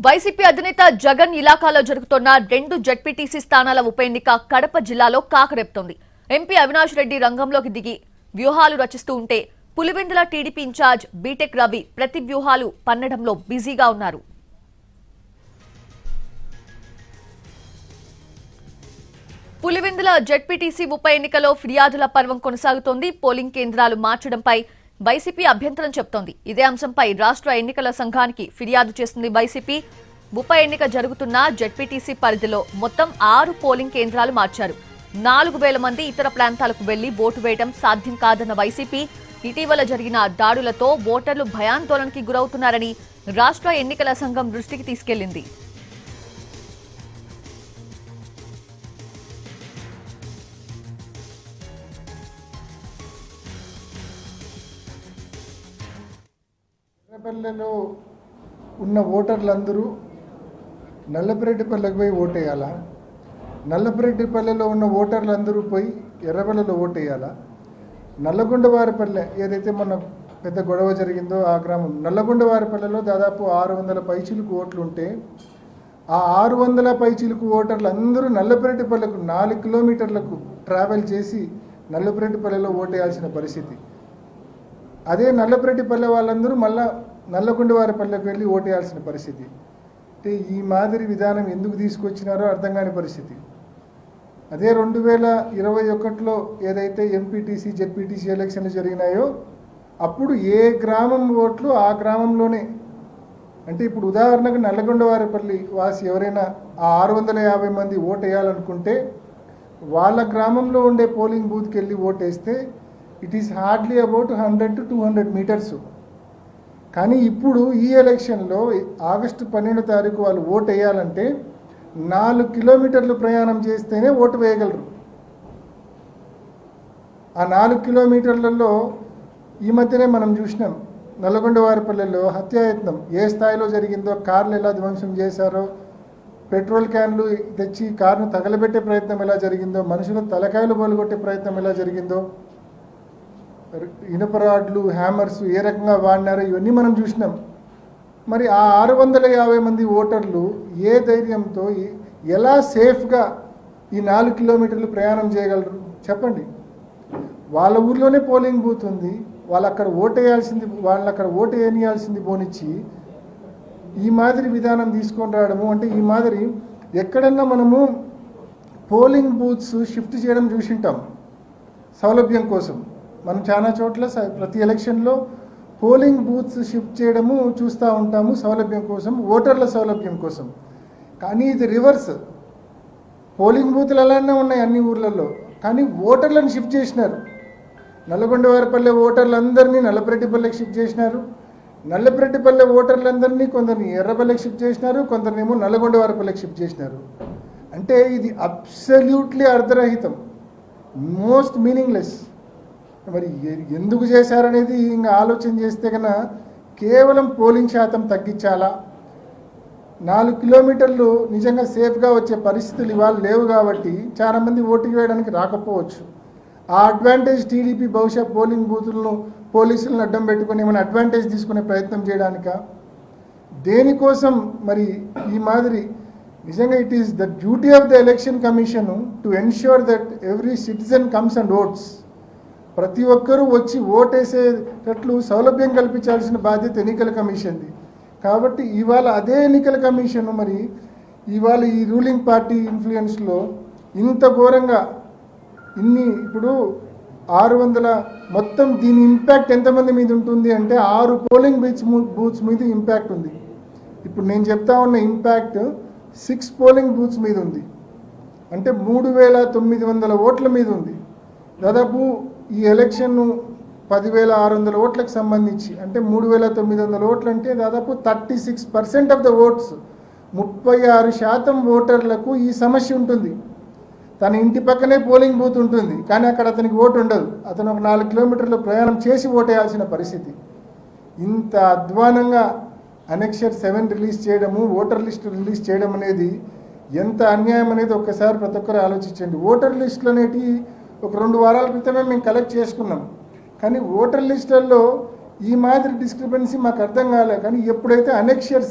YCP అధినేత జగన్ ఇలాకాలో జరుగుతున్న 2 ZPTC స్థానాల ఉప ఎన్నిక కడప జిల్లాలో కాకరేపుతోంది. ఎంపీ అవినాష్ రెడ్డి రంగంలోకి దిగి వ్యూహాలు రచిస్తూ ఉంటే Pulivendula TDP incharge BTech Ravi ప్రతి వ్యూహాలు పన్నడంలో బిజీగా ఉన్నారు. పులివెందుల జెడ్పీటీసీ ఉప ఎన్నికలో ఫిర్యాదుల పర్వం కొనసాగుతోంది. పోలింగ్ కేంద్రాలు మార్చడంపై వైసీపీ అభ్యంతరం చెప్తోంది. ఇదే అంశంపై రాష్ట్ర ఎన్నికల సంఘానికి ఫిర్యాదు చేస్తుంది వైసీపీ. ఉప ఎన్నిక జరుగుతున్న జెడ్పీటీసీ పరిధిలో మొత్తం 6 పోలింగ్ కేంద్రాలు మార్చారు. 4000 మంది ఇతర ప్రాంతాలకు వెళ్లి ఓటు వేయడం సాధ్యం కాదన్న వైసీపీ ఇటీవల జరిగిన దాడులతో ఓటర్లు భయాందోళనకి గురవుతున్నారని రాష్ట్ర ఎన్నికల సంఘం దృష్టికి తీసుకెళ్లింది. ఎర్రపల్లెలో ఉన్న ఓటర్లందరూ నల్లపరెడ్డిపల్లెకి పోయి ఓటేయాలా? నల్లపరెడ్డిపల్లెలో ఉన్న ఓటర్లందరూ పోయి ఎర్రపల్లెలో ఓటేయాలా? నల్లగొండవారిపల్లె ఏదైతే మొన్న పెద్ద గొడవ జరిగిందో ఆ గ్రామం నల్లగొండవారిపల్లెలో దాదాపు 600 పైచిలుకు ఓట్లు ఉంటే ఆ 600 పైచిలుకు ఓటర్లు అందరూ నల్లపరెడ్డిపల్లెకు 4 కిలోమీటర్లకు ట్రావెల్ చేసి నల్లపరెడ్డిపల్లెలో ఓటేయాల్సిన పరిస్థితి. అదే నల్లపరెడ్డిపల్లె వాళ్ళందరూ మళ్ళా నల్లగొండవారిపల్లెకు వెళ్ళి ఓటేయాల్సిన పరిస్థితి. అంటే ఈ మాదిరి విధానం ఎందుకు తీసుకొచ్చినారో అర్థం కాని పరిస్థితి. అదే 2021లో ఏదైతే ఎంపీటీసీ జెడ్పీటీసీ ఎలక్షన్లు జరిగినాయో అప్పుడు ఏ గ్రామం ఓట్లు ఆ గ్రామంలోనే, అంటే ఇప్పుడు ఉదాహరణకు నల్లగొండవారిపల్లి వాసి ఎవరైనా ఆ 650 మంది ఓటు వేయాలనుకుంటే వాళ్ళ గ్రామంలో ఉండే పోలింగ్ బూత్కి వెళ్ళి ఓటేస్తే it is hardly about 100 to 200 metres. కానీ ఇప్పుడు ఈ ఎలక్షన్లో ఆగస్టు 12వ తారీఖు వాళ్ళు ఓటు వేయాలంటే 4 కిలోమీటర్లు ప్రయాణం చేస్తేనే ఓటు వేయగలరు. ఆ 4 కిలోమీటర్లలో ఈ మధ్యనే మనం చూసినాం నల్లగొండవారిపల్లెలో హత్యాయత్నం ఏ స్థాయిలో జరిగిందో, కార్లు ఎలా ధ్వంసం చేశారో, పెట్రోల్ క్యాన్లు తెచ్చి కారును తగలబెట్టే ప్రయత్నం ఎలా జరిగిందో, మనుషుల తలకాయలు పలుగొట్టే ప్రయత్నం ఎలా జరిగిందో, ఇనుపరాడ్లు హ్యామర్స్ ఏ రకంగా వాడినారో ఇవన్నీ మనం చూసినాం. మరి ఆ 650 మంది ఓటర్లు ఏ ధైర్యంతో ఎలా సేఫ్గా ఈ 4 కిలోమీటర్లు ప్రయాణం చేయగలరు చెప్పండి? వాళ్ళ ఊర్లోనే పోలింగ్ బూత్ ఉంది, వాళ్ళు అక్కడ ఓటు వేయాల్సింది పోనిచ్చి ఈ మాదిరి విధానం తీసుకొని రావడము, అంటే ఈ మాదిరి ఎక్కడన్నా మనము పోలింగ్ బూత్స్ షిఫ్ట్ చేయడం చూసింటాం సౌలభ్యం కోసం. మనం చాలా చోట్ల ప్రతి ఎలక్షన్లో పోలింగ్ బూత్స్ షిఫ్ట్ చేయడము చూస్తూ ఉంటాము సౌలభ్యం కోసం, ఓటర్ల సౌలభ్యం కోసం. కానీ ఇది రివర్స్. పోలింగ్ బూత్లు అలానే ఉన్నాయి అన్ని ఊర్లలో, కానీ ఓటర్లను షిఫ్ట్ చేసినారు. నల్లగొండవారిపల్లె ఓటర్లందరినీ నల్లపరెడ్డిపల్లెకి షిఫ్ట్ చేసినారు. నల్లపరెడ్డిపల్లె ఓటర్లందరినీ కొందరిని ఎర్రపల్లెకి షిఫ్ట్ చేసినారు, కొందరినేమో నల్లగొండవారిపల్లెకి షిఫ్ట్ చేసినారు. అంటే ఇది అబ్సల్యూట్లీ అర్ధరహితం, మోస్ట్ మీనింగ్లెస్. మరి ఎందుకు చేశారనేది ఇంకా ఆలోచన చేస్తే కన్నా కేవలం పోలింగ్ శాతం తగ్గించాలా, 4 కిలోమీటర్లు నిజంగా సేఫ్గా వచ్చే పరిస్థితులు ఇవాళ లేవు కాబట్టి చాలామంది ఓటు వేయడానికి రాకపోవచ్చు. ఆ అడ్వాంటేజ్ టీడీపీ బహుశా పోలింగ్ బూతులను పోలీసులను అడ్డం పెట్టుకొని ఏమైనా అడ్వాంటేజ్ తీసుకునే ప్రయత్నం చేయడానిక, దేనికోసం మరి ఈ మాదిరి? నిజంగా it is the duty of the election commission to ensure that every citizen comes and votes. ప్రతి ఒక్కరూ వచ్చి ఓటేసేటట్లు సౌలభ్యం కల్పించాల్సిన బాధ్యత ఎన్నికల కమిషన్ది. కాబట్టి ఇవాళ అదే ఎన్నికల కమిషన్ మరి ఇవాళ ఈ రూలింగ్ పార్టీ ఇన్ఫ్లుయెన్స్లో ఇంత ఘోరంగా ఇప్పుడు 600 మొత్తం దీని ఇంపాక్ట్ ఎంతమంది మీద ఉంటుంది అంటే 6 పోలింగ్ బూత్స్ మీద ఇంపాక్ట్ ఉంది. ఇప్పుడు నేను చెప్తా ఉన్న ఇంపాక్ట్ 6 పోలింగ్ బూత్స్ మీద ఉంది, అంటే 3900 ఓట్ల మీద ఉంది. దాదాపు ఈ ఎలక్షన్ 10,600 ఓట్లకు సంబంధించి అంటే 3,900 ఓట్లు అంటే దాదాపు 36% ఆఫ్ ద ఓట్స్, 36% ఓటర్లకు ఈ సమస్య ఉంటుంది. తన ఇంటి పక్కనే పోలింగ్ బూత్ ఉంటుంది కానీ అక్కడ అతనికి ఓటు ఉండదు, అతను ఒక 4 కిలోమీటర్లు ప్రయాణం చేసి ఓటేయాల్సిన పరిస్థితి. ఇంత అధ్వానంగా అనెక్షర్ 7 రిలీజ్ చేయడము, ఓటర్ లిస్టు రిలీజ్ చేయడం అనేది ఎంత అన్యాయం అనేది ఒక్కసారి ప్రతి ఒక్కరు ఆలోచించండి. ఓటర్ లిస్టులు అనేటివి ఒక 2 వారాల క్రితమే మేము కలెక్ట్ చేసుకున్నాం, కానీ ఓటర్ లిస్టుల్లో ఈ మాదిరి డిస్క్రిపెన్సీ మాకు అర్థం కాలే. కానీ ఎప్పుడైతే అనెక్షర్